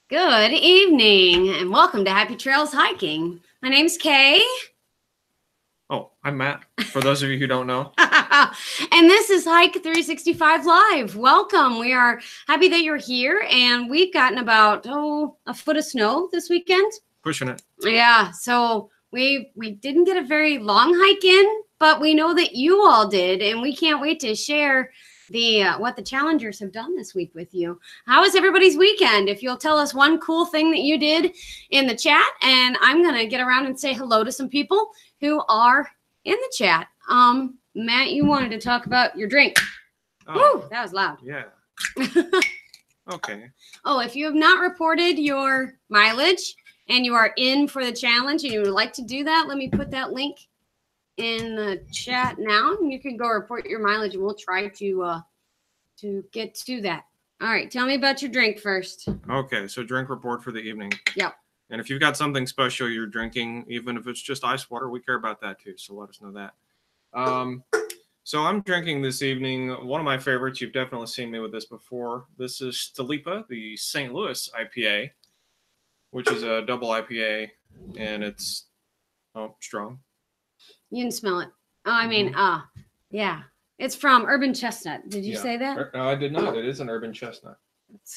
Good evening and welcome to Happy Trails Hiking. My name's Kay. Oh, I'm Matt, for those of you who don't know. And this is Hike 365 Live. Welcome. We are happy that you're here, and we've gotten about, a foot of snow this weekend. Pushing it. Yeah, so we didn't get a very long hike in, but we know that you all did, and we can't wait to share the what the challengers have done this week with you. How was everybody's weekend? If you'll tell us one cool thing that you did in the chat, and I'm going to get around and say hello to some people who are in the chat. Matt, you wanted to talk about your drink. Oh, Woo, that was loud. yeah. Okay. Oh, if you have not reported your mileage and you are in for the challenge and you would like to do that, let me put that link in the chat now. You can go report your mileage and we'll try to get to that. All right, tell me about your drink first. Okay, so drink report for the evening. Yep. And if you've got something special you're drinking, even if it's just ice water, we care about that too. So let us know that. So I'm drinking this evening one of my favorites. You've definitely seen me with this before. This is Stalipa, the St. Louis IPA, which is a double IPA, and it's strong. You can smell it. Oh, I mean, yeah. It's from Urban Chestnut. Did you say that? I did not. It is an Urban Chestnut.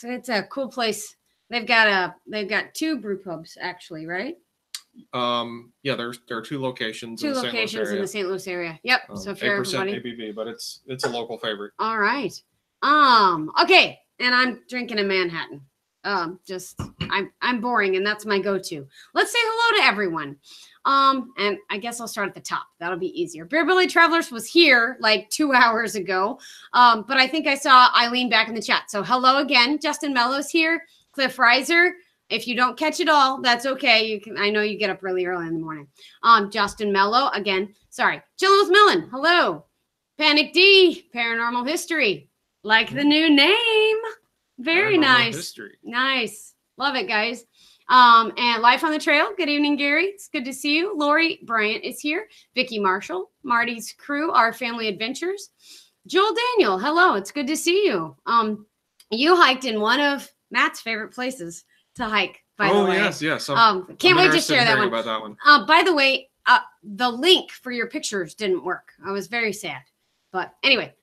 It's a cool place. They've got two brew pubs actually, right? Yeah, there are two locations. Two locations in the St. Louis area. Yep. So if you're 8% ABV, but it's a local favorite. All right. Okay, and I'm drinking a Manhattan. I'm boring, and that's my go-to. Let's say hello to everyone. And I guess I'll start at the top. That'll be easier. Beer Belly Travelers was here like 2 hours ago. But I think I saw Eileen back in the chat. So hello again. Justin Mello's here. Cliff Reiser. If you don't catch it all, that's okay. I know you get up really early in the morning. Justin Mello again. Sorry. Chillin' with Melon. Hello. Panic D. Paranormal History. Like the new name. Very nice. History. Nice. Love it, guys. And Life on the Trail. Good evening, Gary. It's good to see you. Lori Bryant is here. Vicky Marshall. Marty's crew. Our Family Adventures. Joel Daniel. Hello. It's good to see you. You hiked in one of Matt's favorite places to hike, by the way. Yes. Can't wait to share that one. About that one. By the way, the link for your pictures didn't work. I was very sad. But anyway,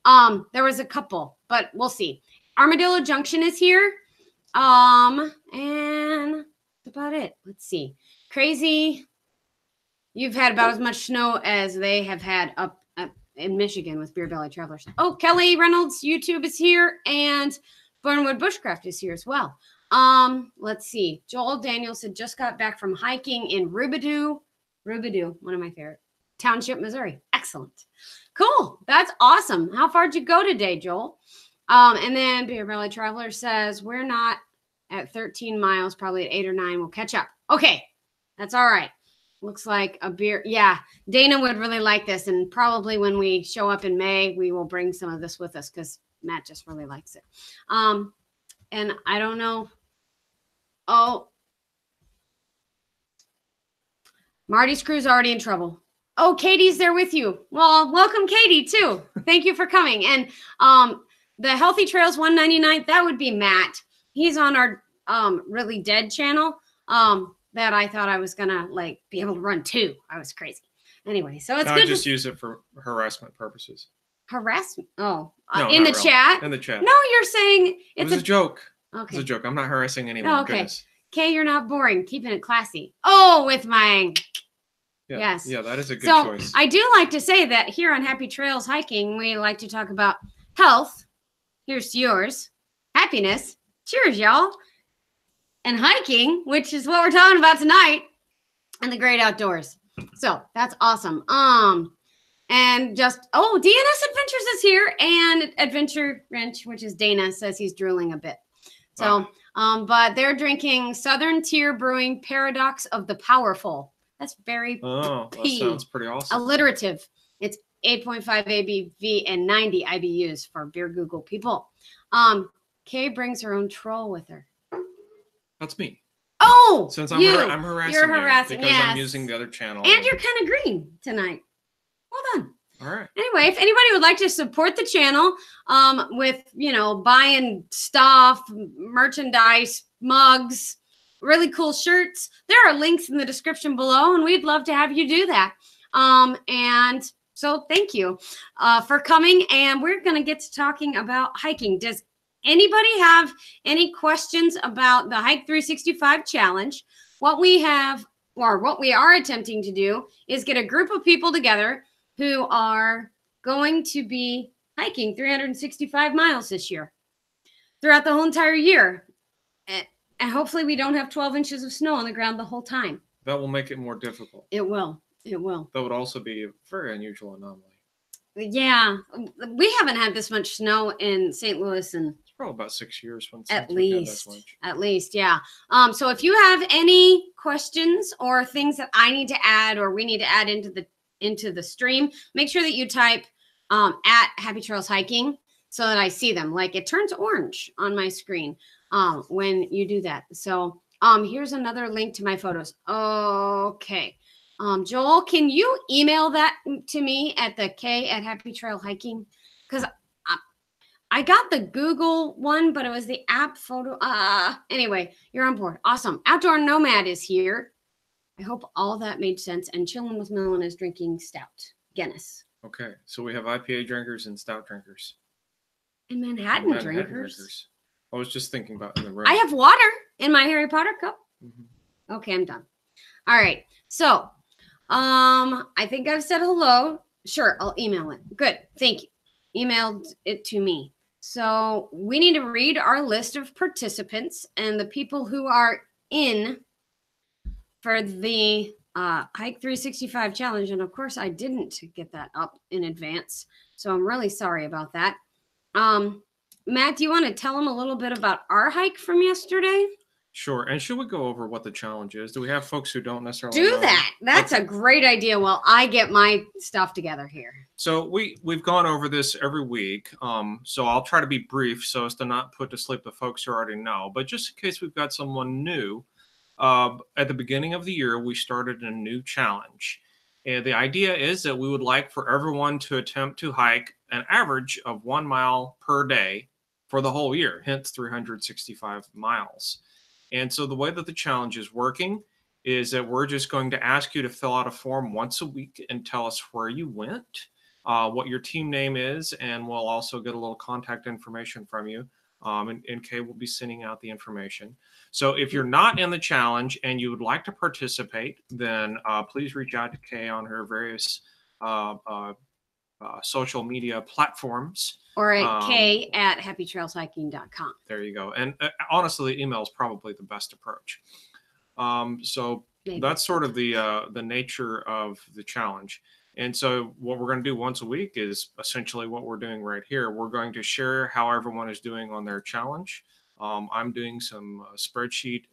there was a couple, but we'll see. Armadillo Junction is here. And that's about it. Let's see. Crazy. You've had about as much snow as they have had up in Michigan with Beer Belly Travelers. Oh, Kelly Reynolds YouTube is here, and Burnwood Bushcraft is here as well. Let's see. Joel Danielson just got back from hiking in Rubidoux, one of my favorite township, Missouri. Excellent. Cool. That's awesome. How far did you go today, Joel? And then Beer Belly Traveler says, we're not at 13 miles, probably at 8 or 9. We'll catch up. Okay. That's all right. Looks like a beer. Yeah. Dana would really like this. And probably when we show up in May, we will bring some of this with us because Matt just really likes it. And I don't know. Oh, Marty's crew's already in trouble. Oh, Katie's there with you. Well, welcome, Katie, too. Thank you for coming. And the Healthy Trails 199, that would be Matt. He's on our Really Dead channel that I thought I was going to be able to run too. I was crazy. Anyway, so it's good. I just use it for harassment purposes. Harassment? Oh, no, in the really. chat? In the chat. No, you're saying it's a joke. Okay. It's a joke. I'm not harassing anyone. Oh, okay. Goodness. Kay, you're not boring. Keeping it classy. Oh, with my... Yeah. Yes. Yeah, that is a good choice. I do like to say that here on Happy Trails Hiking, we like to talk about health. Here's to yours. Happiness. Cheers, y'all. And hiking, which is what we're talking about tonight. And the great outdoors. So that's awesome. And just, DNS Adventures is here. And Adventure Wrench, which is Dana, says he's drooling a bit. So, but they're drinking Southern Tier Brewing Paradox of the Powerful. That's very that sounds pretty awesome. Alliterative. It's 8.5 ABV and 90 IBUs for Beer Google people. Kay brings her own troll with her. That's me. Oh, since I'm harassing you're harassing because I'm using the other channel. And you're kind of green tonight. Well done. All right. Anyway, if anybody would like to support the channel with, buying stuff, merchandise, mugs, really cool shirts. There are links in the description below, and we'd love to have you do that. And so thank you for coming, and we're going to get to talking about hiking. Does anybody have any questions about the Hike 365 challenge? What we have, or what we are attempting to do, is get a group of people together who are going to be hiking 365 miles this year throughout the whole entire year. And hopefully we don't have 12 inches of snow on the ground the whole time. That will make it more difficult. It will. It will. That would also be a very unusual anomaly. Yeah. We haven't had this much snow in St. Louis in It's probably about 6 years. at least. Yeah. So if you have any questions or things that I need to add or we need to add into the stream, make sure that you type at Happy Trails Hiking so that I see them. Like it turns orange on my screen when you do that. So here's another link to my photos. Okay. Joel, can you email that to me at the K at Happy Trail Hiking? Because I got the Google one, but it was the app photo. Anyway, you're on board. Awesome. Outdoor Nomad is here. I hope all that made sense. And Chillin' with Millen is drinking stout, Guinness. Okay, so we have IPA drinkers and stout drinkers. And Manhattan drinkers. I was just thinking about in the room. I have water in my Harry Potter cup. Mm-hmm. Okay, I'm done. All right. So, I think I've said hello. Sure, I'll email it. Good. Thank you. Emailed it to me. So we need to read our list of participants and the people who are in for the Hike 365 challenge. And of course, I didn't get that up in advance. So I'm really sorry about that. Matt, do you want to tell them a little bit about our hike from yesterday? Sure. And should we go over what the challenge is? Do we have folks who don't necessarily do know? that? That's a great idea. While I get my stuff together here. So we've gone over this every week. So I'll try to be brief so as to not put to sleep the folks who already know. But just in case we've got someone new, at the beginning of the year, we started a new challenge. And the idea is that we would like for everyone to attempt to hike an average of 1 mile per day for the whole year, hence 365 miles. And so the way that the challenge is working is that we're just going to ask you to fill out a form once a week and tell us where you went, what your team name is, and we'll also get a little contact information from you. And Kay will be sending out the information. So if you're not in the challenge and you would like to participate, then please reach out to Kay on her various social media platforms. Or at K at happytrailshiking.com. There you go. And honestly, email is probably the best approach. So Maybe. That's sort of the nature of the challenge. And so what we're going to do once a week is essentially what we're doing right here. We're going to share how everyone is doing on their challenge. I'm doing some spreadsheet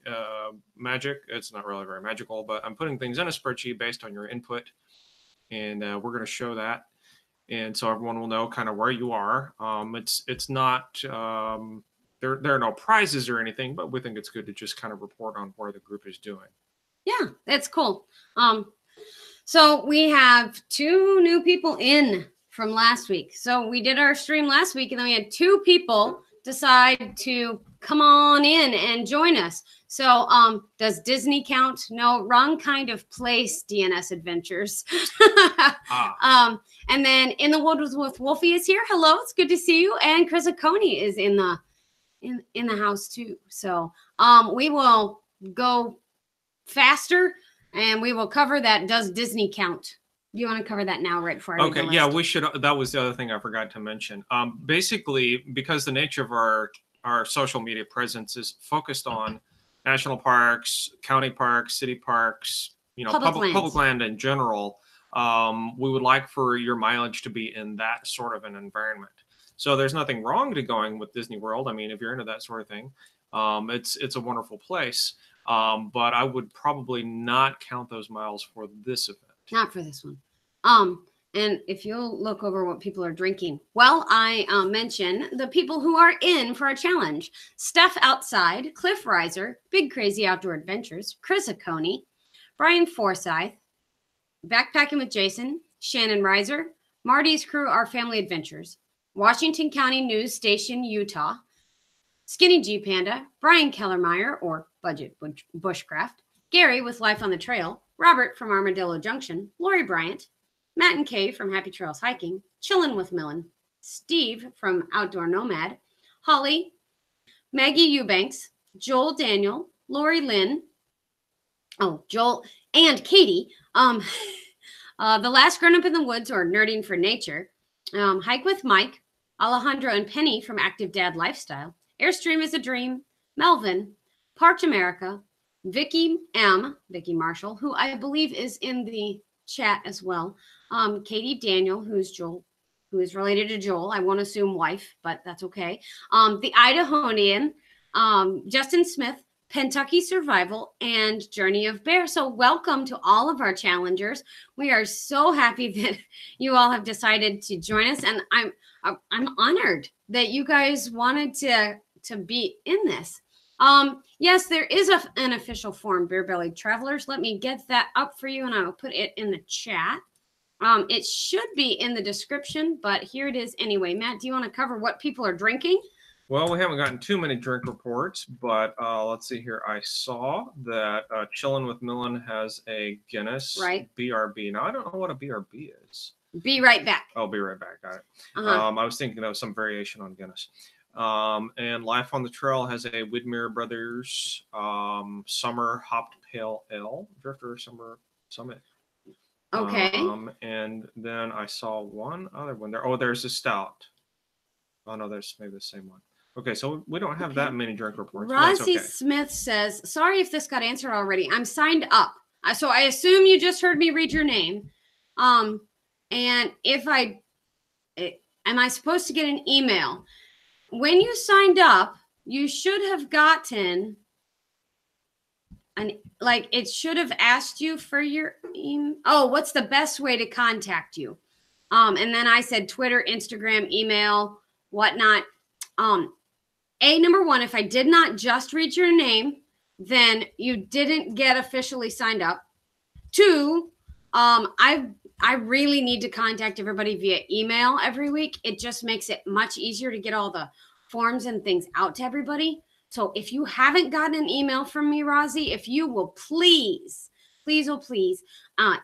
magic. It's not really very magical, but I'm putting things in a spreadsheet based on your input. And we're going to show that. And so everyone will know kind of where you are. It's not, there are no prizes or anything, but we think it's good to just kind of report on where the group is doing. Yeah, that's cool. So we have 2 new people in from last week. So we did our stream last week, and then we had 2 people decide to come on in and join us. So does Disney count? No, wrong kind of place, DNS Adventures. And then In the Woods with Wolfie is here. Hello, it's good to see you. And Chris Coney is in the house too. So we will go faster and we will cover that. Does Disney count? Do you want to cover that now right before I read the list? Yeah, we should. That was the other thing I forgot to mention. Basically, because the nature of our social media presence is focused on national parks, county parks, city parks, public land in general, we would like for your mileage to be in that sort of an environment. So there's nothing wrong to going with Disney World. I mean, if you're into that sort of thing, it's a wonderful place. But I would probably not count those miles for this event. Not for this one. And if you'll look over what people are drinking, well, I mention the people who are in for a challenge: Steph Outside, Cliff Riser, Big Crazy Outdoor Adventures, Chris Coney, Brian Forsyth, Backpacking with Jason, Shannon Riser, Marty's Crew, Our Family Adventures, Washington County News Station, Utah, Skinny G Panda, Brian Kellermeyer, or Budget Bushcraft, Gary with Life on the Trail, Robert from Armadillo Junction, Lori Bryant, Matt and Kay from Happy Trails Hiking, Chillin' with Millen, Steve from Outdoor Nomad, Holly, Maggie Eubanks, Joel Daniel, Lori Lynn, Joel and Katie, The Last Grown Up in the Woods or Nerding for Nature, Hike with Mike, Alejandro and Penny from Active Dad Lifestyle, Airstream is a Dream, Melvin, Parked America, Vicky Marshall, who I believe is in the chat as well, Katie Daniel, who is related to Joel. I won't assume wife, but that's okay. The Idahonian, Justin Smith, Kentucky Survival, and Journey of Bear. So welcome to all of our challengers. We are so happy that you all have decided to join us, and I'm honored that you guys wanted to be in this. Yes, there is an official form, Beer Belly Travelers. Let me get that up for you, and I will put it in the chat. It should be in the description, but here it is anyway. Matt, do you want to cover what people are drinking? Well, we haven't gotten too many drink reports, but let's see here. I saw that Chillin' with Millen has a Guinness BRB. Now, I don't know what a BRB is. Be right back. Oh, be right back. Got it. I was thinking that was some variation on Guinness. And Life on the Trail has a Widmer Brothers Summer Hopped Pale Ale, Drifter Summer Summit. Okay. And then I saw one other one there. Oh, there's a stout. Oh, no, there's maybe the same one. Okay, so we don't have that many drink reports. Rossi Smith says, sorry if this got answered already. I'm signed up. So I assume you just heard me read your name. And if am I supposed to get an email? When you signed up, you should have gotten it should have asked you for your email. Oh, what's the best way to contact you? And then I said Twitter, Instagram, email, whatnot. Number one, if I did not just read your name, then you didn't get officially signed up. Two, I really need to contact everybody via email every week. It just makes it much easier to get all the forms and things out to everybody. So if you haven't gotten an email from me, Rosie, if you will please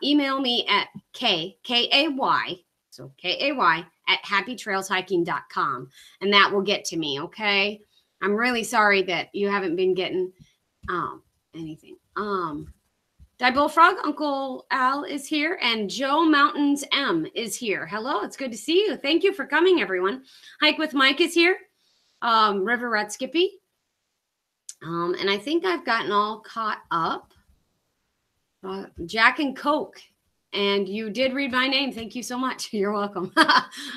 email me at K-A-Y at happytrailshiking.com, and that will get to me, okay? I'm really sorry that you haven't been getting anything. Die Bullfrog, Uncle Al is here, and Joe Mountains M is here. Hello, it's good to see you. Thank you for coming, everyone. Hike with Mike is here. River Rat Skippy. And I think I've gotten all caught up. Jack and Coke. And you did read my name. Thank you so much. You're welcome.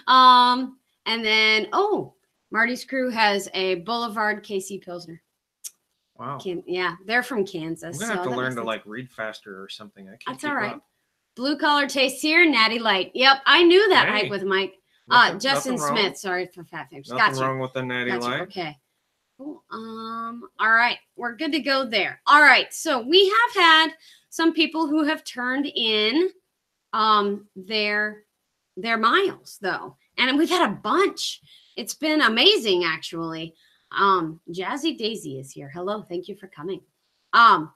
And then, Marty's crew has a Boulevard KC Pilsner. Wow. Yeah, they're from Kansas. I'm going to have to learn to read faster or something. I can't That's all right. Up. Blue Collar Taste here, Natty Light. Yep, I knew that. Hike with Mike. Justin Smith. Sorry for fat fingers. Nothing wrong with the Natty Light. Okay. Cool. All right, we're good to go there. All right, so we have had some people who have turned in their miles though, and we've had a bunch. It's been amazing, actually. Jazzy Daisy is here. Hello, thank you for coming. But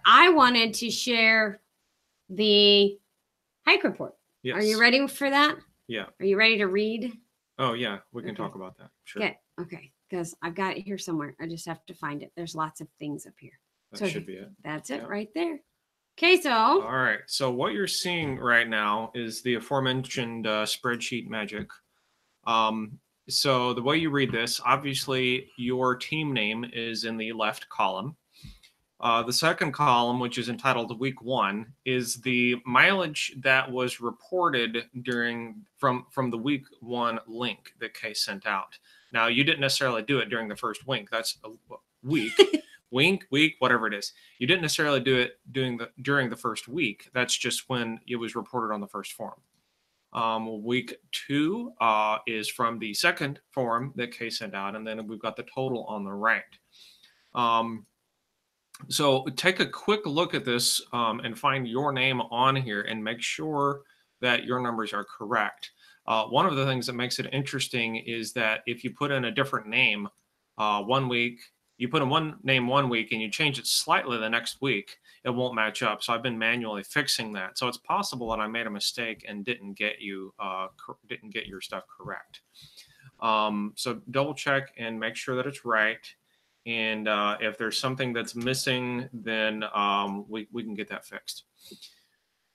I wanted to share the hike report. Yes. Are you ready for that? Yeah. Are you ready to read? Oh yeah, we can talk about that. Sure. Good. Okay, because I've got it here somewhere. I just have to find it. There's lots of things up here. That should be it. That's it right there. Okay, so. All right. So what you're seeing right now is the aforementioned spreadsheet magic. So the way you read this, obviously your team name is in the left column. The second column, which is entitled Week 1, is the mileage that was reported from the Week 1 link that Kay sent out. Now, you didn't necessarily do it during the first week. That's a week. week, whatever it is. You didn't necessarily do it during the first week. That's just when it was reported on the first form. Week 2 is from the second form that Kay sent out, and then we've got the total on the right. So take a quick look at this and find your name on here and make sure that your numbers are correct. One of the things that makes it interesting is that if you put in a different name 1 week, you put in one name 1 week and you change it slightly the next week, it won't match up. So I've been manually fixing that. So it's possible that I made a mistake and didn't get your stuff correct. So double check and make sure that it's right. And if there's something that's missing, then we can get that fixed.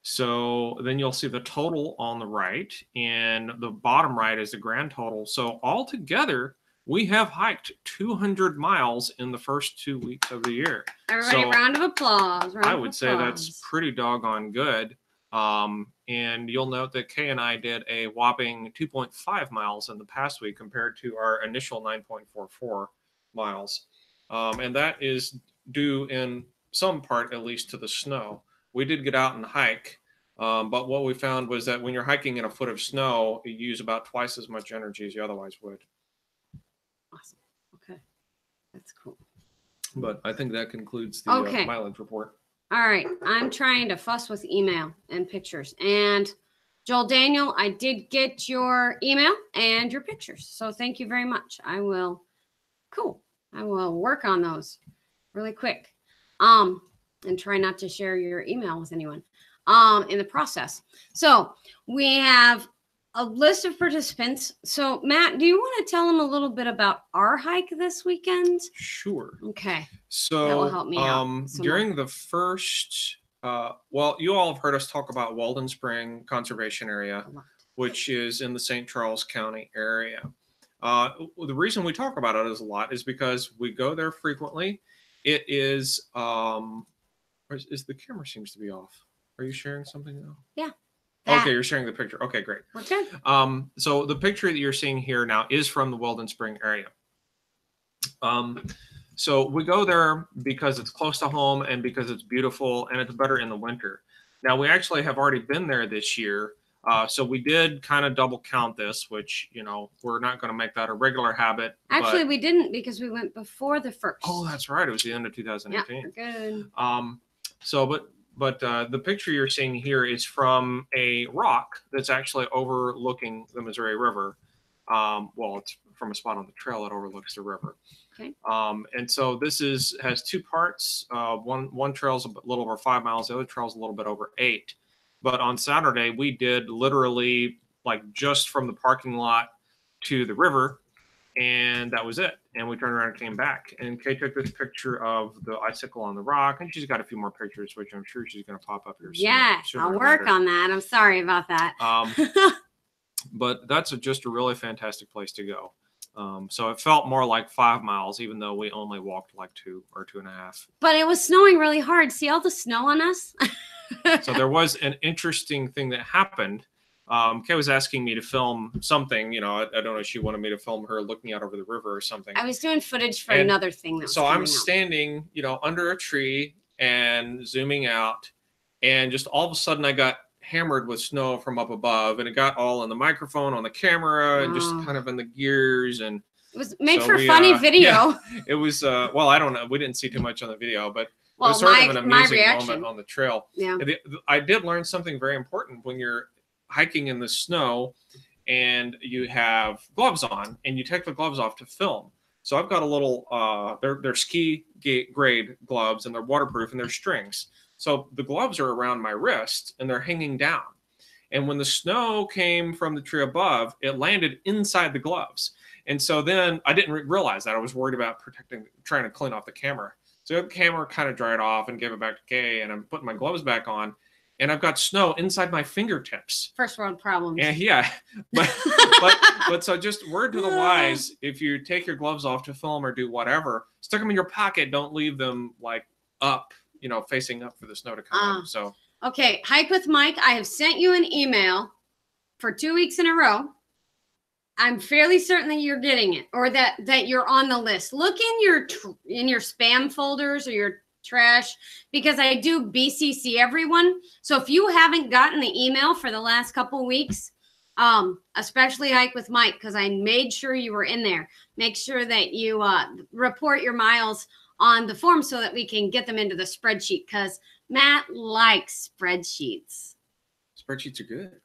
So then you'll see the total on the right, and the bottom right is the grand total. So altogether, we have hiked 200 miles in the first 2 weeks of the year. Everybody, So round of applause. I would say that's pretty doggone good. And you'll note that Kay and I did a whopping 2.5 miles in the past week compared to our initial 9.44 miles. And that is due in some part, at least, to the snow. We did get out and hike, but what we found was that when you're hiking in a foot of snow, you use about twice as much energy as you otherwise would. Awesome. Okay. That's cool. But I think that concludes the mileage report. All right. I'm trying to fuss with email and pictures. And Joel Daniel, I did get your email and your pictures. So thank you very much. I will work on those really quick. And try not to share your email with anyone in the process. So we have a list of participants. So Matt, do you want to tell them a little bit about our hike this weekend? Sure. Okay. So that will help me out. During the first, well, you all have heard us talk about Walden Spring Conservation Area, which is in the St. Charles County area. The reason we talk about it a lot is because we go there frequently. It is, is the camera seems to be off. Are you sharing something now? Yeah. Okay, you're sharing the picture. Okay, great. We're good. So the picture that you're seeing here now is from the Walden Spring area. So we go there because it's close to home and because it's beautiful and it's better in the winter. Now we actually have already been there this year. So we did kind of double count this, which, you know, we're not going to make that a regular habit. Actually, we didn't because we went before the first. Oh, that's right. It was the end of 2018. Yeah, good. But the picture you're seeing here is from a rock that's actually overlooking the Missouri River. Well, it's from a spot on the trail that overlooks the river. Okay. And so this has two parts. One trail's a little over 5 miles. The other trail's a little bit over 8. But on Saturday, we did literally like just from the parking lot to the river, and that was it. And we turned around and came back. And Kay took this picture of the icicle on the rock, and she's got a few more pictures, which I'm sure she's going to pop up here soon. Yes, I'll work on that. I'm sorry about that. But that's just a really fantastic place to go. So it felt more like 5 miles, even though we only walked like 2 or 2.5. But it was snowing really hard. See all the snow on us? So there was an interesting thing that happened. Kay was asking me to film something, you know, I don't know if she wanted me to film her looking out over the river or something. I was doing footage for another thing. That so I'm standing, you know, under a tree and zooming out, and just all of a sudden I got hammered with snow from up above, and it got all in the microphone, on the camera, and just kind of in the gears. And it was made for funny video. Yeah, it was, well, I don't know. We didn't see too much on the video, but well, it was sort of an amazing moment on the trail. Yeah. I did learn something very important when you're hiking in the snow and you have gloves on and you take the gloves off to film. So I've got a little, they're ski grade gloves, and they're waterproof, and they're strings. So the gloves are around my wrist and they're hanging down. And when the snow came from the tree above, it landed inside the gloves. And so then I didn't realize that. I was worried about trying to clean off the camera. So the camera kind of dried off and gave it back to Kay, and I'm putting my gloves back on, and I've got snow inside my fingertips. First world problems. And yeah, but so just word to the wise, if you take your gloves off to film or do whatever, stick them in your pocket. Don't leave them like up, you know, facing up for the snow to come in. So okay, Hike with Mike, I have sent you an email for 2 weeks in a row. I'm fairly certain that you're getting it, or that you're on the list. Look in your spam folders or your trash, because I do BCC everyone. So if you haven't gotten the email for the last couple of weeks, especially Hike with Mike, because I made sure you were in there, make sure that you report your miles on the form so that we can get them into the spreadsheet, because Matt likes spreadsheets. Spreadsheets are good.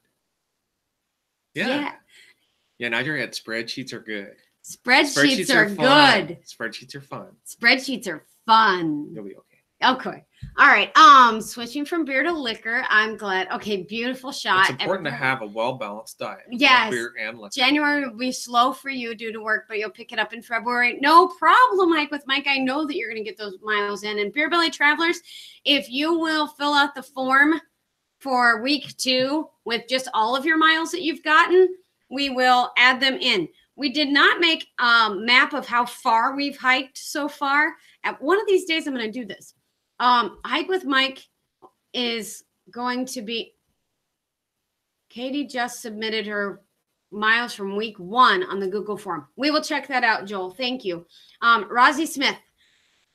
Yeah. Now you're at spreadsheets are good. Spreadsheets are fun. good. Spreadsheets are fun. Spreadsheets are fun. You'll be okay. Okay. All right. Switching from beer to liquor. I'm glad. Okay, beautiful shot. It's important to have a well-balanced diet. Yes. Beer and liquor. January will be slow for you due to work, but you'll pick it up in February. No problem, Hike with Mike. I know that you're going to get those miles in. And Beer Belly Travelers, if you will fill out the form for week 2 with just all of your miles that you've gotten, we will add them in. We did not make a map of how far we've hiked so far. At one of these days, I'm going to do this. Hike with Mike is going to be, Katie just submitted her miles from week 1 on the Google form. We will check that out, Joel. Thank you. Rozzy Smith,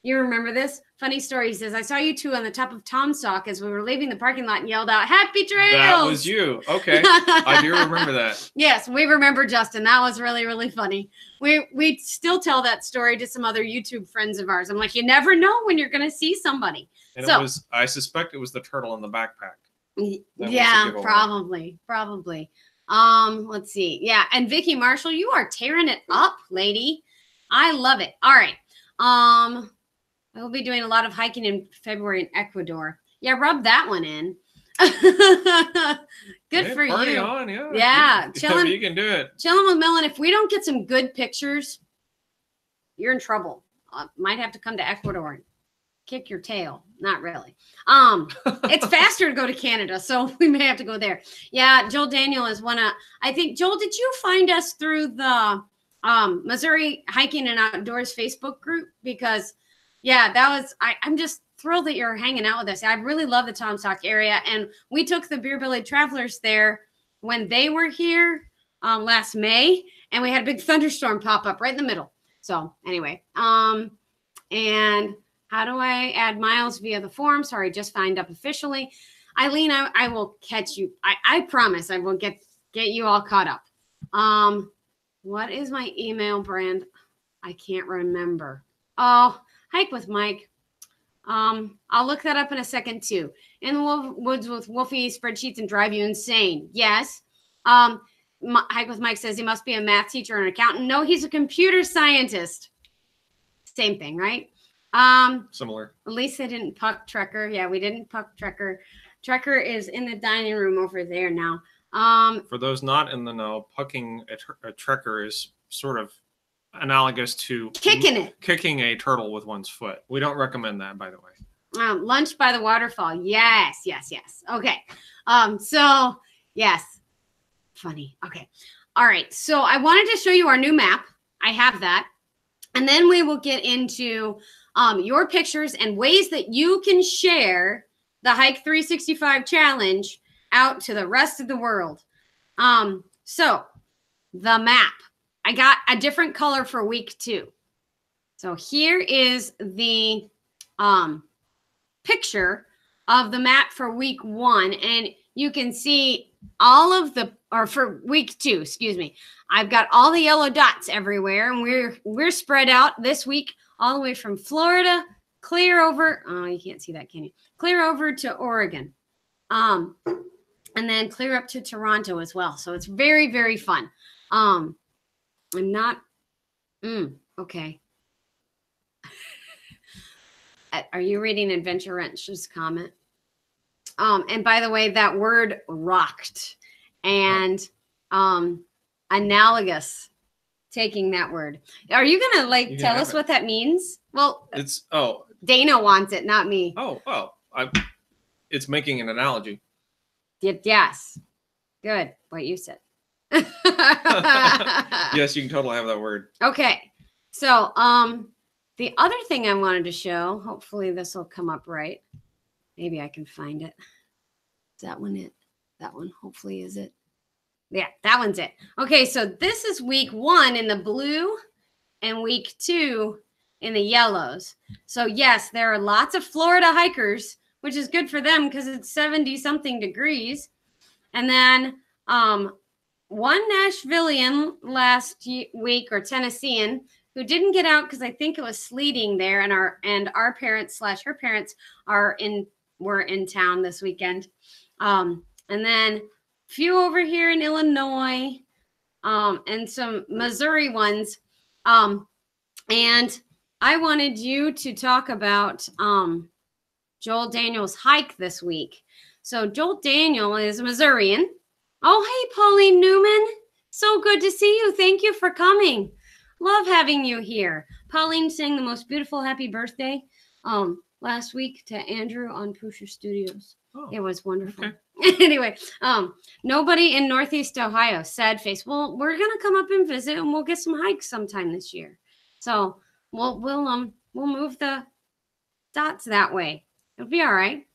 you remember this? Funny story. He says, I saw you two on the top of Tomsock as we were leaving the parking lot and yelled out, Happy Trails! That was you. Okay. I do remember that. Yes, we remember, Justin. That was really, really funny. We still tell that story to some other YouTube friends of ours. I'm like, you never know when you're going to see somebody. And so, I suspect it was the turtle in the backpack. Yeah, probably. Let's see. Yeah, and Vicky Marshall, you are tearing it up, lady. I love it. All right. I will be doing a lot of hiking in February in Ecuador. Yeah, rub that one in. Good for party you. On, yeah. Yeah, chilling. You can do it. Chilling with Millen. If we don't get some good pictures, you're in trouble. Might have to come to Ecuador and kick your tail. Not really. It's faster to go to Canada, so we may have to go there. Yeah, Joel Daniel is one of. I think Joel, did you find us through the Missouri Hiking and Outdoors Facebook group? Because yeah, that was. I'm just thrilled that you're hanging out with us. I really love the Tomsock area, and we took the Beer Belly Travelers there when they were here last May, and we had a big thunderstorm pop up right in the middle. So anyway, and how do I add miles via the form? Sorry, just signed up officially. Eileen, I will catch you. I promise I will get you all caught up. What is my email brand? I can't remember. Oh, Hike with Mike. I'll look that up in a second too. In the woods with Wolfie spreadsheets and drive you insane. Yes. Hike with Mike says he must be a math teacher or an accountant. No, he's a computer scientist. Same thing, right? Similar. At least they didn't puck Trekker. Yeah, we didn't puck Trekker. Trekker is in the dining room over there now. For those not in the know, pucking a Trekker is sort of analogous to kicking a turtle with one's foot. We don't recommend that, by the way. Lunch by the waterfall. Yes. Okay. So yes. Funny. Okay. All right. So I wanted to show you our new map. I have that. And then we will get into your pictures and ways that you can share the Hike 365 challenge out to the rest of the world. So the map. I got a different color for week 2. So here is the picture of the map for week 1. And you can see all of or for week 2, excuse me. I've got all the yellow dots everywhere. And we're spread out this week all the way from Florida, clear over. Oh, you can't see that, can you? Clear over to Oregon. And then clear up to Toronto as well. So it's very, very fun. I'm not, okay. Are you reading Adventure Wrench's comment? And by the way, that word rocked and analogous, taking that word. Are you going to tell us what that means? Well, Dana wants it, not me. It's making an analogy. Yes. Good. What you said. Yes, you can totally have that word. Okay. So, the other thing I wanted to show, hopefully this will come up right. Maybe I can find it. Is that one it? That one hopefully is it. Yeah, that one's it. Okay, so this is week 1 in the blue and week 2 in the yellows. So yes, there are lots of Florida hikers, which is good for them because it's 70 something degrees. And then, one Nashvilleian last week, or Tennessean, who didn't get out because I think it was sleeting there, and our parents / her parents were in town this weekend. And then few over here in Illinois, and some Missouri ones. And I wanted you to talk about Joel Daniel's hike this week. So Joel Daniel is a Missourian. Oh, hey, Pauline Newman. So good to see you. Thank you for coming. Love having you here. Pauline sang the most beautiful happy birthday last week to Andrew on Pusher Studios. Oh, it was wonderful. okay. Anyway, nobody in Northeast Ohio, sad face. Well, we're gonna come up and visit, and we'll get some hikes sometime this year. So we'll move the dots that way. It'll be all right.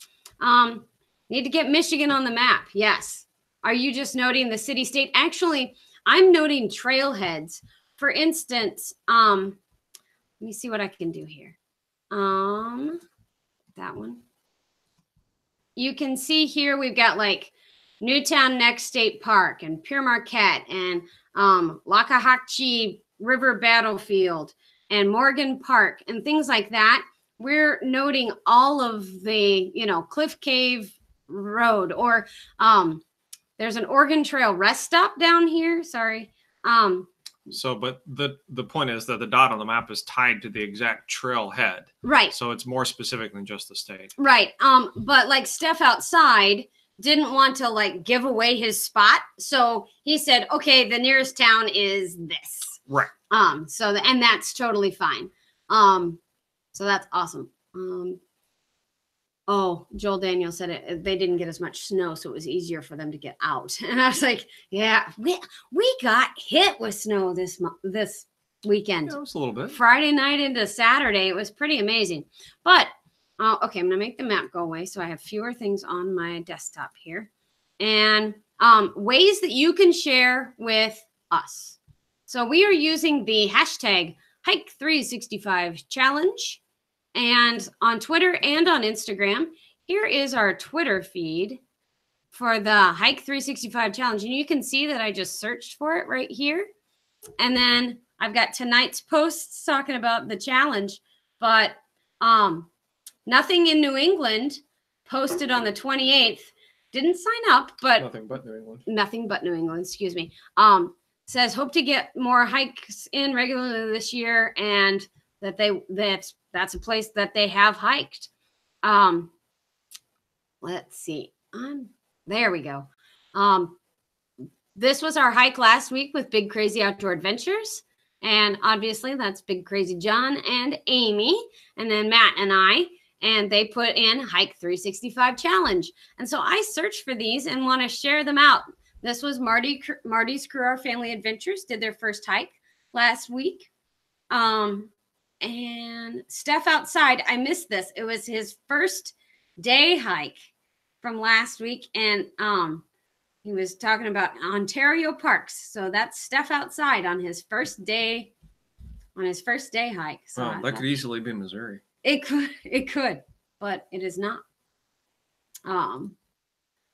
Need to get Michigan on the map. Yes. Are you just noting the city state? Actually, I'm noting trailheads. For instance, let me see what I can do here. That one. You can see here we've got like Newtown Neck State Park and Pure Marquette and Lockahachie River Battlefield and Morgan Park and things like that. We're noting all of the, Cliff Cave Road, or there's an Oregon Trail rest stop down here. Sorry. So, but the point is that the dot on the map is tied to the exact trailhead. Right. So it's more specific than just the state. Right. But like Steph outside didn't want to like give away his spot. So he said, okay, the nearest town is this. Right. And that's totally fine. So that's awesome. Joel Daniel said it. They didn't get as much snow, so it was easier for them to get out. And I was like, yeah, we got hit with snow this weekend. Yeah, it was a little bit. Friday night into Saturday, it was pretty amazing. But okay, I'm gonna make the map go away so I have fewer things on my desktop here, and ways that you can share with us. So we are using the hashtag Hike365 challenge. And on Twitter and on Instagram, here is our Twitter feed for the Hike 365 challenge. And you can see that I just searched for it right here. And then I've got tonight's posts talking about the challenge, but Nothing in New England posted on the 28th. Didn't sign up, but Nothing but New England. Nothing but New England, excuse me. Says hope to get more hikes in regularly this year, and that's a place that they have hiked. Let's see. There we go. This was our hike last week with Big Crazy Outdoor Adventures. And obviously that's Big Crazy John and Amy, and then Matt and I, and they put in Hike 365 Challenge. And so I searched for these and want to share them out. This was Marty's Crew, Our Family Adventures, did their first hike last week. And Steph Outside, I missed this. It was his first day hike from last week. And he was talking about Ontario parks. So that's Steph Outside on his first day hike. So wow, that could easily be Missouri. It could, but it is not.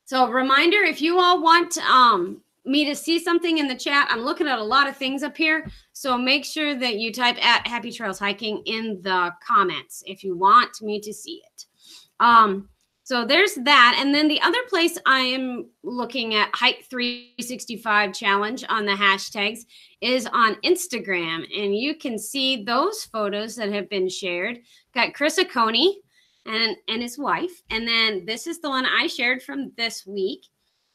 So reminder, if you all want me to see something in the chat, I'm looking at a lot of things up here. So make sure that you type at Happy Trails Hiking in the comments if you want me to see it. So there's that. And then the other place I am looking at Hike 365 Challenge on the hashtags is on Instagram. And you can see those photos that have been shared. Got Chris Oconee and his wife. And then this is the one I shared from this week.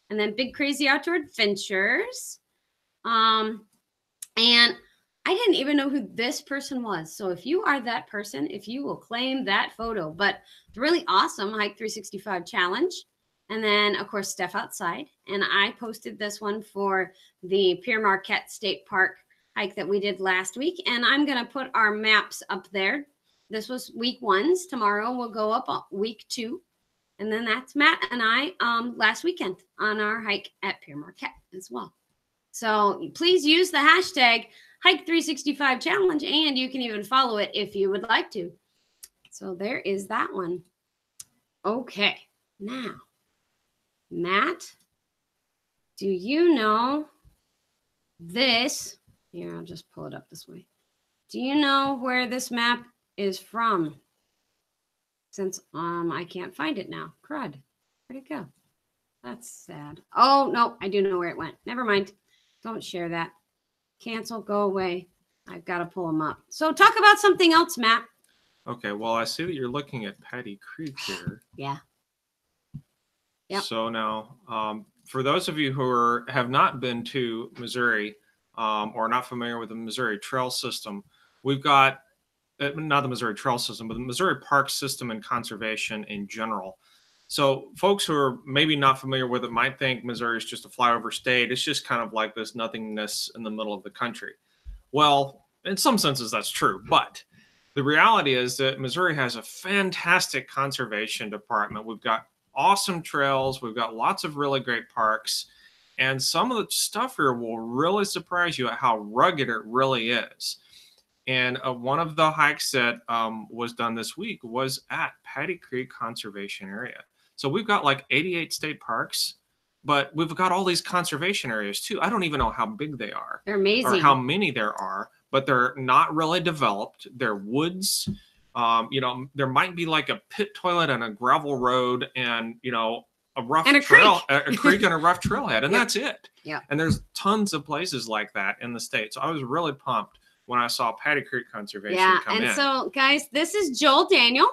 And then Big Crazy Outdoor Adventures. And I didn't even know who this person was. So if you are that person, if you will claim that photo, but it's really awesome, Hike 365 Challenge. And then, of course, Steph Outside. And I posted this one for the Pure Marquette State Park hike that we did last week. And I'm going to put our maps up there. This was week 1's. Tomorrow we'll go up on week 2. And then that's Matt and I last weekend on our hike at Pure Marquette as well. So please use the hashtag Hike 365 Challenge, and you can even follow it if you would like to. So there is that one. Okay, now, Matt, do you know this? Here, I'll just pull it up this way. Do you know where this map is from? Since I can't find it now. Crud. Where'd it go? That's sad. Oh, no, I do know where it went. Never mind. Don't share that. Cancel, go away. I've got to pull them up. So talk about something else, Matt. Okay, well, I see that you're looking at Patty Creek here. Yeah. Yep. So now, for those of you who have not been to Missouri or not familiar with the Missouri Trail System, we've got, not the Missouri Trail System, but the Missouri Park System and conservation in general. So folks who are maybe not familiar with it might think Missouri is just a flyover state. It's just kind of like this nothingness in the middle of the country. Well, in some senses, that's true, but the reality is that Missouri has a fantastic conservation department. We've got awesome trails. We've got lots of really great parks. And some of the stuff here will really surprise you at how rugged it really is. And one of the hikes that was done this week was at Patty Creek Conservation Area. So we've got like 88 state parks, but we've got all these conservation areas too. I don't even know how big they are. They're amazing. Or how many there are, but they're not really developed. They're woods. You know, there might be like a pit toilet and a gravel road and, you know, a rough trail, a creek and a rough trailhead, and that's it. Yeah. And there's tons of places like that in the state. So I was really pumped when I saw Patty Creek Conservation come in. And so, guys, this is Joel Daniel,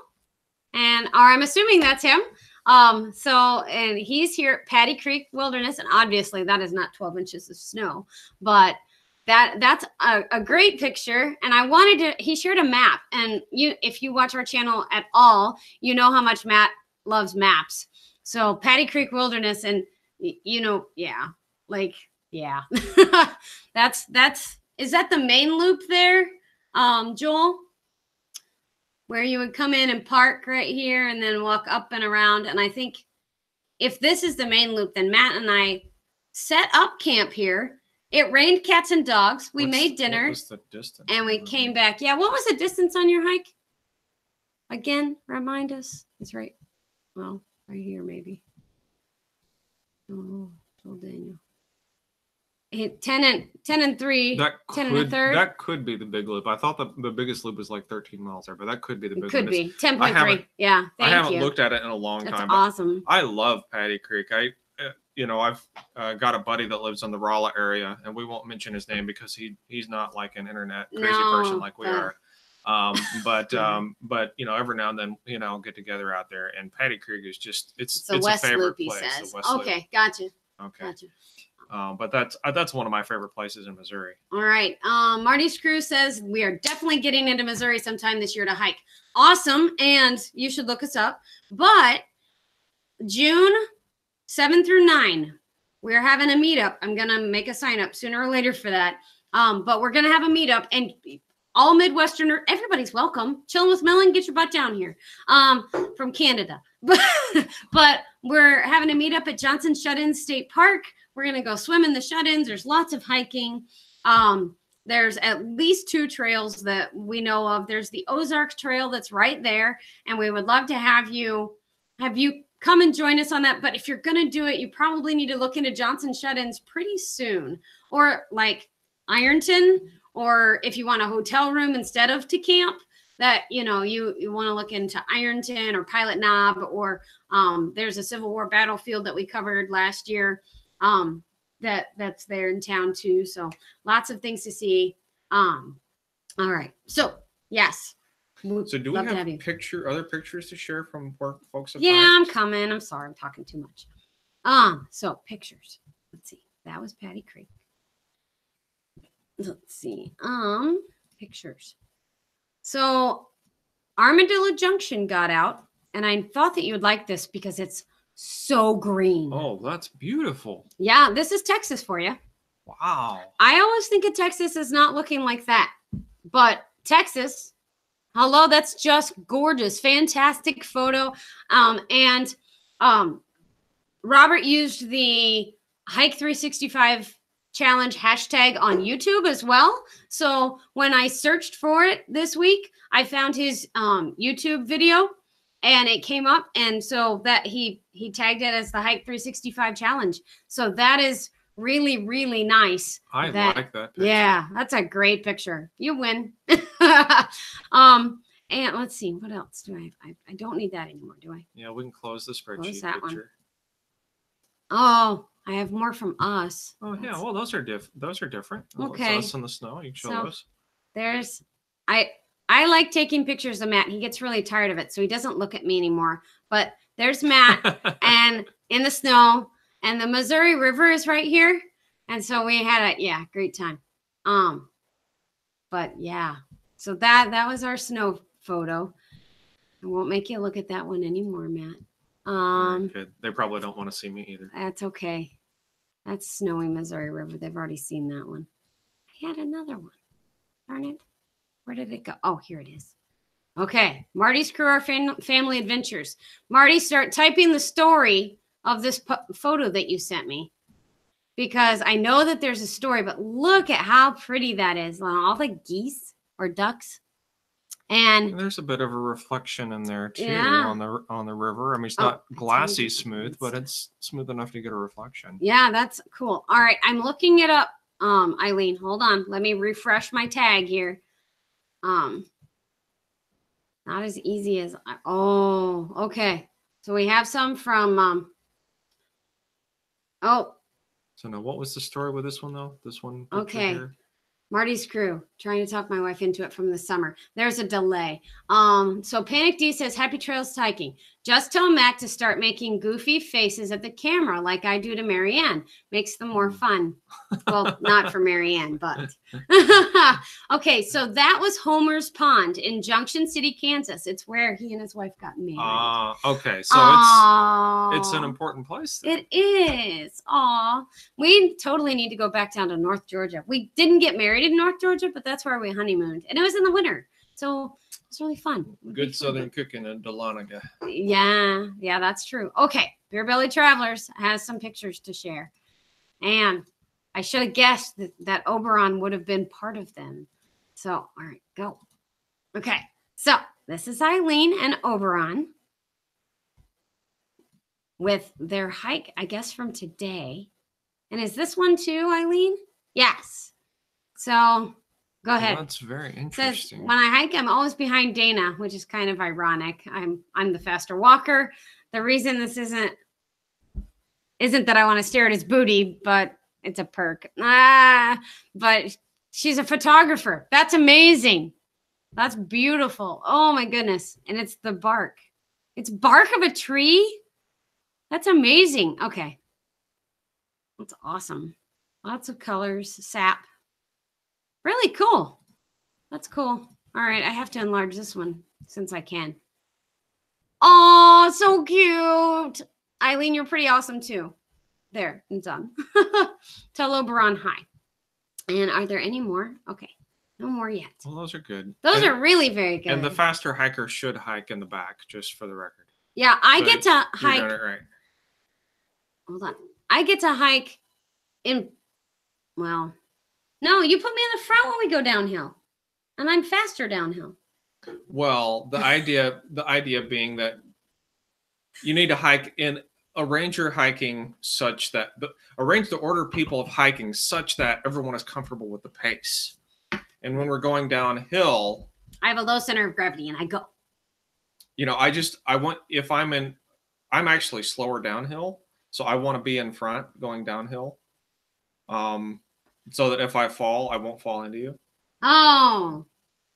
or I'm assuming that's him. And he's here at Patty Creek Wilderness, and obviously that is not 12 inches of snow, but that's a great picture. And I wanted to, he shared a map, and if you watch our channel at all, you know how much Matt loves maps. So Patty Creek Wilderness, and you know, yeah, is that the main loop there, Joel? Where you would come in and park right here and then walk up and around. And I think if this is the main loop, then Matt and I set up camp here. It rained cats and dogs. We made dinner. What was the distance? And we came back. Yeah, what was the distance on your hike? Again, remind us. It's right, well, right here maybe. Oh, told Daniel. 10 and 3, 10 and a third. That could be the big loop. I thought the biggest loop was like 13 miles there, but that could be the big Could one. be 10.3. Yeah, I haven't looked at it in a long That's time. Awesome. I love Patty Creek. I've got a buddy that lives in the Rolla area, and we won't mention his name because he's not like an internet crazy person like we are. But you know, every now and then, you know, I'll get together out there, and Patty Creek is just it's a West favorite loop, he place. says. Okay, gotcha. Okay. Gotcha. But that's one of my favorite places in Missouri. All right. Marty Screw says we are definitely getting into Missouri sometime this year to hike. Awesome. And you should look us up. But June 7 through 9, we're having a meetup. I'm going to make a sign up sooner or later for that. But we're going to have a meetup, and all Midwesterner, everybody's welcome. Chilling with Melon, get your butt down here from Canada. But we're having a meetup at Johnson Shut-In State Park. We're going to go swim in the shut-ins. There's lots of hiking. There's at least 2 trails that we know of. There's the Ozarks Trail that's right there, and we would love to have you come and join us on that. But if you're going to do it, you probably need to look into Johnson Shut-Ins pretty soon, or like Ironton, or if you want a hotel room instead of to camp, that, you know, you want to look into Ironton or Pilot Knob, or there's a Civil War battlefield that we covered last year. That's there in town too. So lots of things to see. All right. So yes. So do we have other pictures to share from where folks have I'm coming. I'm sorry. I'm talking too much. So pictures. Let's see. That was Patty Creek. Let's see. Pictures. So Armadillo Junction got out, and I thought that you would like this because it's so green. Oh, that's beautiful. Yeah, this is Texas for you. Wow. I always think of Texas as not looking like that. But Texas, hello, that's just gorgeous. Fantastic photo. Robert used the Hike 365 challenge hashtag on YouTube as well. So when I searched for it this week, I found his YouTube video, and it came up, and so that he tagged it as the Hike 365 challenge. So that is really, really nice. I like that picture. Yeah, that's a great picture. You win. And let's see, what else do I have? I don't need that anymore, do I? Yeah, we can close the spreadsheet Close that picture. Oh, I have more from us. Oh yeah, That's- well those are different. Oh, it's Okay. us in the snow. You can show So- those. There's I like taking pictures of Matt. He gets really tired of it, so he doesn't look at me anymore. But there's Matt and in the snow, and the Missouri River is right here. And so we had a great time. But yeah. So that was our snow photo. I won't make you look at that one anymore, Matt. Very good. They probably don't want to see me either. That's okay. That's snowy Missouri River. They've already seen that one. I had another one. Darn it. Where did it go? Oh, here it is. Okay. Marty's Crew Our Family Adventures. Marty, start typing the story of this photo that you sent me. Because I know that there's a story, but look at how pretty that is. All the geese or ducks. And There's a bit of a reflection in there too Yeah. on the river. I mean, it's Oh, not I glassy totally smooth, but it's smooth enough to get a reflection. yeah, that's cool. All right, I'm looking it up. Eileen, hold on. Let me refresh my tag here. Not as easy as oh, okay. So we have some from oh, So now, what was the story with this one though? This one. picture Okay. here? Marty's Crew, trying to talk my wife into it from the summer. There's a delay. So Panic D says, happy trails to hiking. Just tell Matt to start making goofy faces at the camera like I do to Marianne. Makes them more fun. Well, not for Marianne, but. Okay, so that was Homer's Pond in Junction City, Kansas. It's where he and his wife got married. Okay. So it's an important place. Then. It is. Aw. We totally need to go back down to North Georgia. We didn't get married in North Georgia, but that's where we honeymooned. And it was in the winter. So it's really fun. It would be Good fun. southern cooking in Dahlonega. Yeah, that's true. Okay. Beer Belly Travelers has some pictures to share. And I should have guessed that Oberon would have been part of them. So, all right, go. Okay. So this is Eileen and Oberon with their hike, I guess, from today. And is this one too, Eileen? Yes. So go ahead. That's very Says interesting. when I hike, I'm always behind Dana, which is kind of ironic. I'm the faster walker. The reason this isn't that I want to stare at his booty, but it's a perk. But she's a photographer. That's amazing. That's beautiful. Oh my goodness. And it's the bark. It's bark of a tree. That's amazing. Okay. That's awesome. Lots of colors, sap. Really cool. That's cool. All right, I have to enlarge this one since I can. Oh, so cute. Eileen, you're pretty awesome too. There, I'm done. Tell Oberon hi. And are there any more? Okay, no more yet. Well, those are good. Those And- are really very good. And the faster hiker should hike in the back, just for the record. Yeah, I So get to You're hike. doing it right. Hold on. I get to hike in, well, no, you put me in the front when we go downhill. And I'm faster downhill. Well, the idea being that you need to hike in arrange your hiking such that arrange the order people of hiking such that everyone is comfortable with the pace. And when we're going downhill, I have a low center of gravity and I go. I'm actually slower downhill, so I want to be in front going downhill. So that if I fall, I won't fall into you. Oh,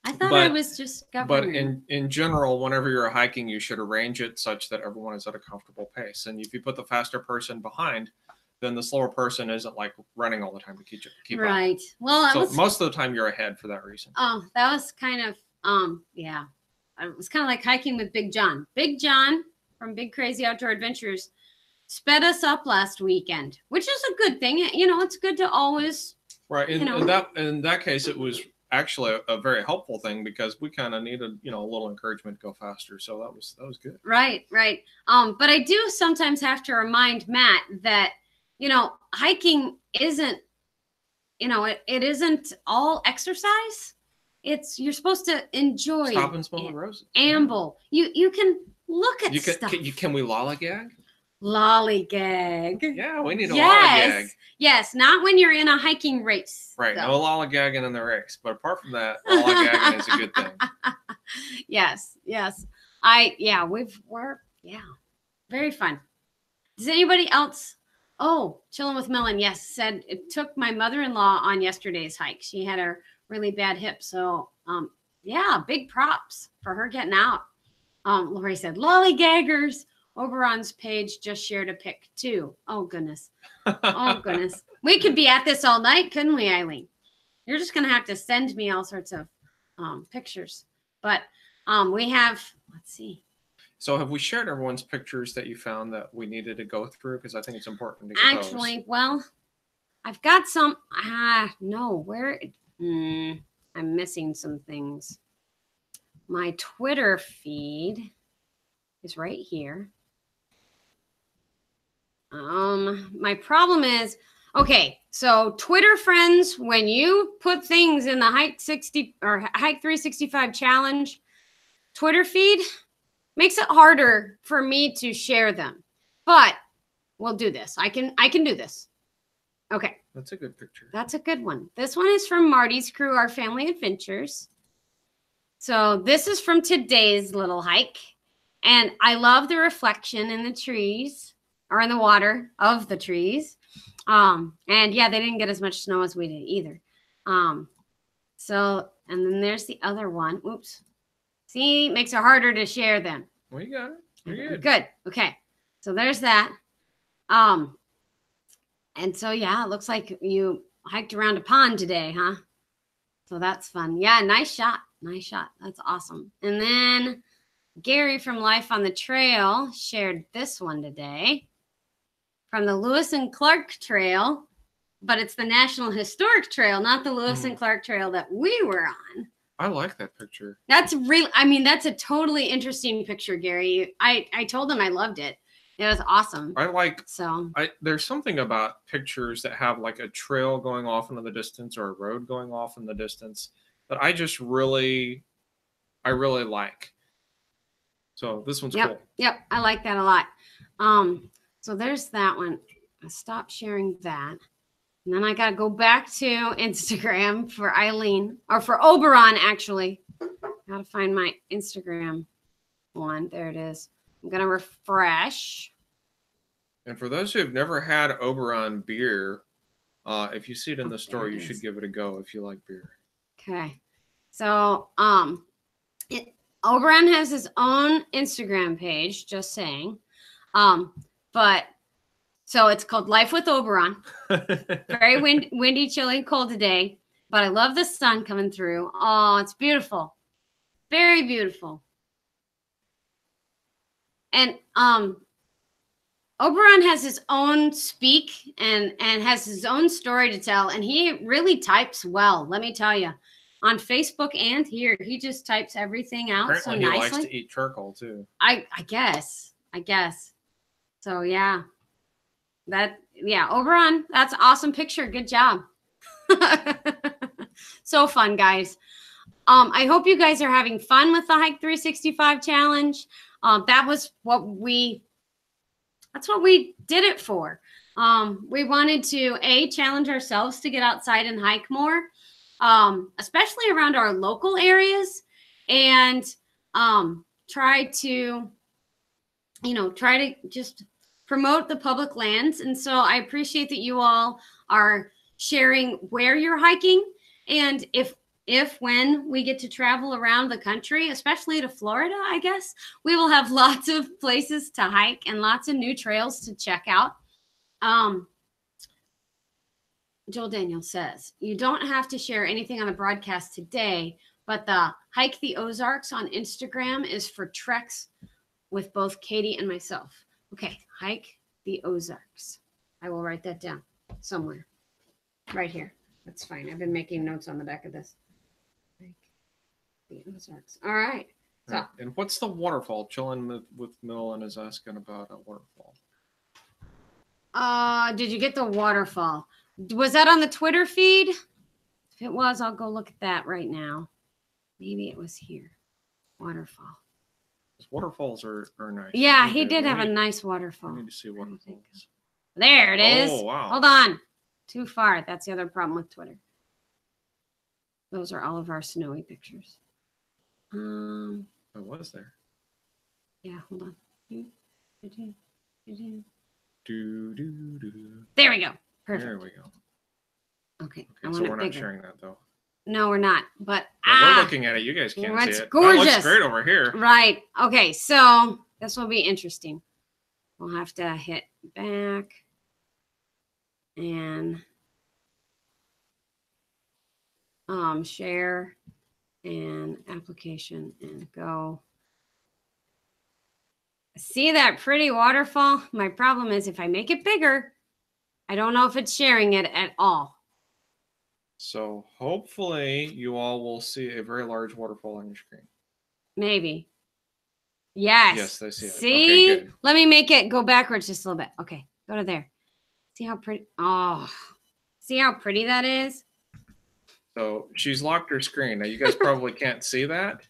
I thought I But- was just But governing. in general, whenever you're hiking, you should arrange it such that everyone is at a comfortable pace. And if you put the faster person behind, then the slower person isn't like running all the time to keep up. Right. Well, that So was, most of the time you're ahead for that reason. oh, that was kind of, yeah. It was kind of like hiking with Big John. Big John from Big Crazy Outdoor Adventures sped us up last weekend, which is a good thing. You know, it's good to always, Right. you know. In that case, it was actually a very helpful thing because we kind of needed, a little encouragement to go faster. So that was good. right. But I do sometimes have to remind Matt that, hiking isn't, it isn't all exercise. You're supposed to enjoy. Stop and smell the roses. Amble. You can look at stuff. Can we lollygag? Lollygag. Yeah, we need a lollygag. Yes, not when you're in a hiking race. Right, though. no lollygagging in the race. But apart from that, lollygagging is a good thing. Yes. We're very fun. Does anybody else Oh, chilling with Millen. Yes, said it took my mother-in-law on yesterday's hike. She had a really bad hip, so yeah, big props for her getting out. Lori said, "Lollygaggers." Oberon's page just shared a pic too. Oh goodness. Oh goodness. We could be at this all night, couldn't we, Eileen? You're just gonna have to send me all sorts of pictures. But we have. Let's see. So have we shared everyone's pictures that you found that we needed to go through? Because I think it's important to get Actually, those. well, I've got some. No, where? I'm missing some things. My Twitter feed is right here. My problem is, okay, so Twitter friends, when you put things in the Hike 60 or Hike 365 challenge Twitter feed, makes it harder for me to share them. But we'll do this. I can do this. Okay. That's a good picture. That's a good one. This one is from Marty's crew, Our Family Adventures. So this is from today's little hike. And I love the reflection in the trees or in the water of the trees. And yeah, they didn't get as much snow as we did either. So, and then there's the other one. Oops. See, it makes it harder to share them. Well, you got it. You're good. Good. Okay. So there's that. And so, yeah, it looks like you hiked around a pond today, huh? So that's fun. Yeah, nice shot. Nice shot. That's awesome. And then Gary from Life on the Trail shared this one today from the Lewis and Clark Trail, but it's the National Historic Trail, not the Lewis and Clark Trail that we were on. I like that picture. That's really, I mean, that's a totally interesting picture, Gary. I told him I loved it. It was awesome. There's something about pictures that have like a trail going off into the distance or a road going off in the distance that I really like. So this one's cool. Yep, I like that a lot. So there's that one. I stopped sharing that. And then I got to go back to Instagram for Eileen, or for Oberon, actually. Got to find my Instagram one. There it is. I'm going to refresh. And for those who have never had Oberon beer, if you see it in the store, you should give it a go if you like beer. Okay. So Oberon has his own Instagram page, just saying. But so it's called Life with Oberon. Very windy, chilly, cold today. But I love the sun coming through. Oh, it's beautiful. Very beautiful. And Oberon has his own speak and has his own story to tell. And he really types well, let me tell you. On Facebook and here, he just types everything out so nicely. He likes to eat charcoal too. I guess. So yeah. Oberon, that's an awesome picture. Good job. So fun, guys. I hope you guys are having fun with the Hike 365 challenge. That's what we did it for. We wanted to challenge ourselves to get outside and hike more, especially around our local areas, and try to just promote the public lands. And so I appreciate that you all are sharing where you're hiking, and when we get to travel around the country, especially to Florida, I guess, we will have lots of places to hike and lots of new trails to check out. Joel Daniel says, you don't have to share anything on the broadcast today, but the Hike the Ozarks on Instagram is for treks with both Katie and myself. Okay, Hike the Ozarks. I will write that down somewhere. Right here. That's fine. I've been making notes on the back of this. The Ozarks. All right. So, and what's the waterfall? Chilling with Millen is asking about a waterfall. Did you get the waterfall? Was that on the Twitter feed? If it was, I'll go look at that right now. Maybe it was here. Waterfall. Waterfalls are nice. Yeah, he did have a nice waterfall. I need to see waterfalls. There it is. Oh, wow. Hold on. Too far. That's the other problem with Twitter. Those are all of our snowy pictures. What was there? Yeah, hold on. Do, do, do. There we go. Perfect. There we go. Okay. I Okay, want so it we're not bigger. sharing that though. No, we're not. But Well, we're looking at it. You guys can't it's see it. gorgeous. That looks great over here. Right. Okay. So this will be interesting. We'll have to hit back and share and application and go. See that pretty waterfall? My problem is if I make it bigger, I don't know if it's sharing it at all. So hopefully you all will see a very large waterfall on your screen. Maybe. Yes. Yes, I see it. See? Okay, good. Let me make it go backwards just a little bit. Okay, go to there. See how pretty? Oh, see how pretty that is? So she's locked her screen. Now you guys probably can't see that,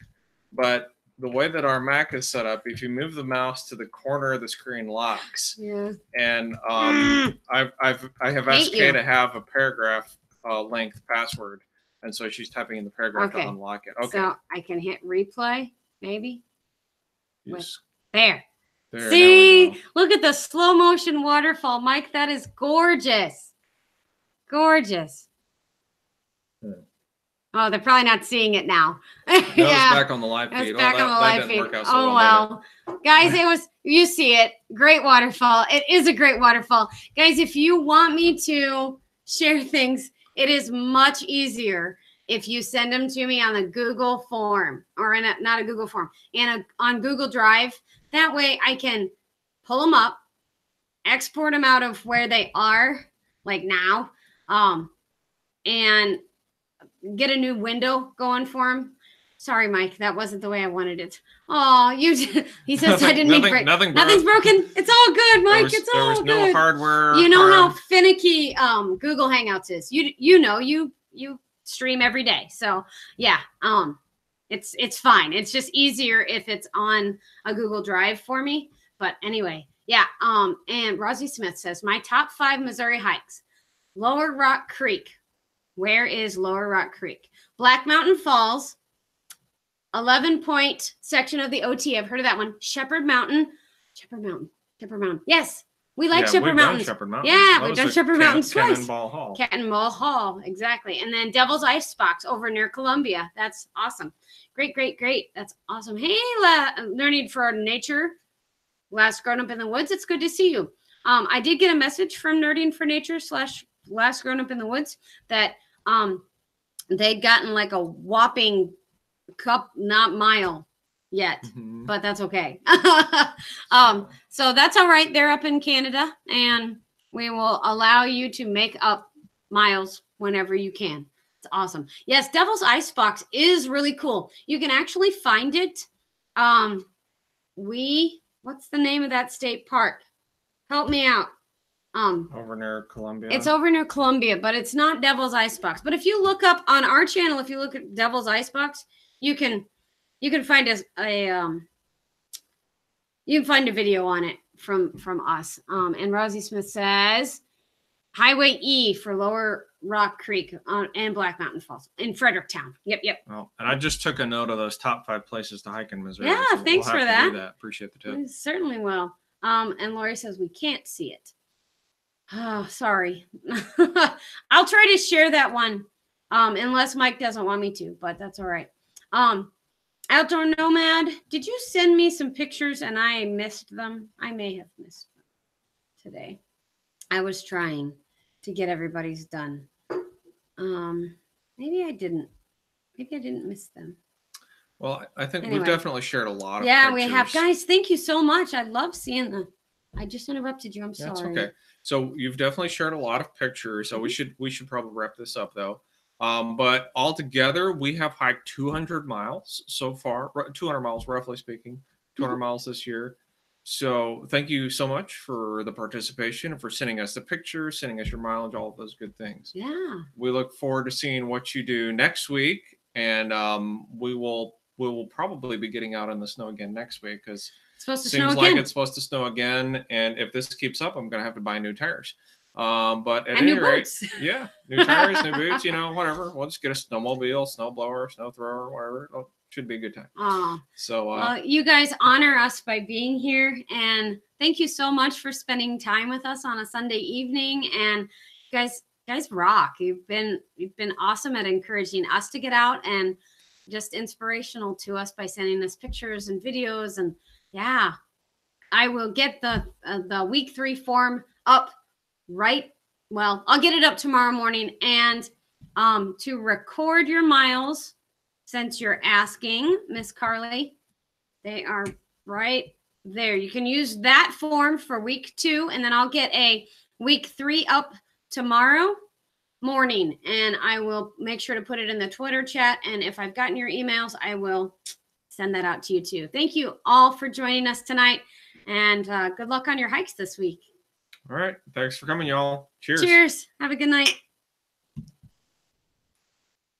but the way that our Mac is set up, if you move the mouse to the corner of the screen, locks. Yeah. And I have asked Kay you. to have a paragraph length password, and so she's typing in the paragraph Okay. to unlock it. Okay. So I can hit replay, maybe. Yes. There. There, now See, we go. look at the slow motion waterfall, Mike. That is gorgeous. Gorgeous. Hmm. Oh, they're probably not seeing it now. No, it's back on the live It's feed. back on the that live didn't feed. work out so Oh well. well, guys, it was. You see it. Great waterfall. It is a great waterfall, guys. If you want me to share things, it is much easier if you send them to me on the Google form or not a Google form, on Google Drive. That way, I can pull them up, export them out of where they are, like now, and get a new window going for him. Sorry, Mike, that wasn't the way I wanted it. Oh, you did. He says I didn't mean to break. Nothing's broken. It's all good, Mike. It's all good. There was no hardware. You know how finicky Google Hangouts is. You know you stream every day, so yeah. It's fine. It's just easier if it's on a Google Drive for me. But anyway, yeah. And Rosie Smith says my top 5 Missouri hikes: Lower Rock Creek. Where is Lower Rock Creek? Black Mountain Falls, 11-point section of the OT. I've heard of that one. Shepherd Mountain. Yes, we like Shepherd Mountain. Yeah, we've done Shepherd Mountain twice. Cannonball Hall, exactly. And then Devil's Ice Box over near Columbia. That's awesome. Great. That's awesome. Hey, Learning for Nature. Last Grown Up in the Woods. It's good to see you. I did get a message from Nerding for Nature / Last Grown Up in the Woods that they'd gotten like a whopping not mile yet, but that's okay. So that's all right. They're up in Canada, and we will allow you to make up miles whenever you can. It's awesome. Yes, Devil's Ice Box is really cool. You can actually find it. What's the name of that state park? Help me out. Over near Columbia. It's over near Columbia, but it's not Devil's Ice Box. But if you look up on our channel, if you look at Devil's Ice Box, you can find you can find a video on it from us. And Rosie Smith says Highway E for Lower Rock Creek and Black Mountain Falls in Fredericktown. Yep. Well, and I just took a note of those top 5 places to hike in Missouri. Yeah, so thanks we'll for have to that. do that. Appreciate the tip. I certainly will. And Lori says we can't see it. Oh, sorry. I'll try to share that one, unless Mike doesn't want me to, but that's all right. Outdoor Nomad, did you send me some pictures and I missed them? I may have missed them today. I was trying to get everybody's done. Maybe I didn't. Maybe I didn't miss them. Well, I think Anyway. we've definitely shared a lot of Yeah, pictures. we have. Guys, thank you so much. I love seeing them. I just interrupted you. I'm sorry. That's okay. So you've definitely shared a lot of pictures. So we should probably wrap this up though. But altogether, we have hiked 200 miles so far. 200 miles, roughly speaking. 200 miles this year. So thank you so much for the participation and for sending us the pictures, sending us your mileage, all of those good things. Yeah. We look forward to seeing what you do next week, and we will probably be getting out in the snow again next week because It's supposed to seems snow like again. it's supposed to snow again. And if this keeps up, I'm going to have to buy new tires. But at And any new rate, boots. yeah, new tires, new boots, whatever. We'll just get a snowmobile, snowblower, snow thrower, whatever. Should be a good time. Oh, So well, you guys honor us by being here, and thank you so much for spending time with us on a Sunday evening. And you guys rock. You've been awesome at encouraging us to get out, and just inspirational to us by sending us pictures and videos. And yeah, I will get the week 3 form up right. Well, I'll get it up tomorrow morning. And to record your miles, since you're asking, Miss Carly, they are right there. You can use that form for week 2, and then I'll get a week 3 up tomorrow morning, and I will make sure to put it in the Twitter chat. And if I've gotten your emails, I will send that out to you too. Thank you all for joining us tonight, and good luck on your hikes this week. all right. Thanks for coming, y'all. Cheers. Cheers. Have a good night.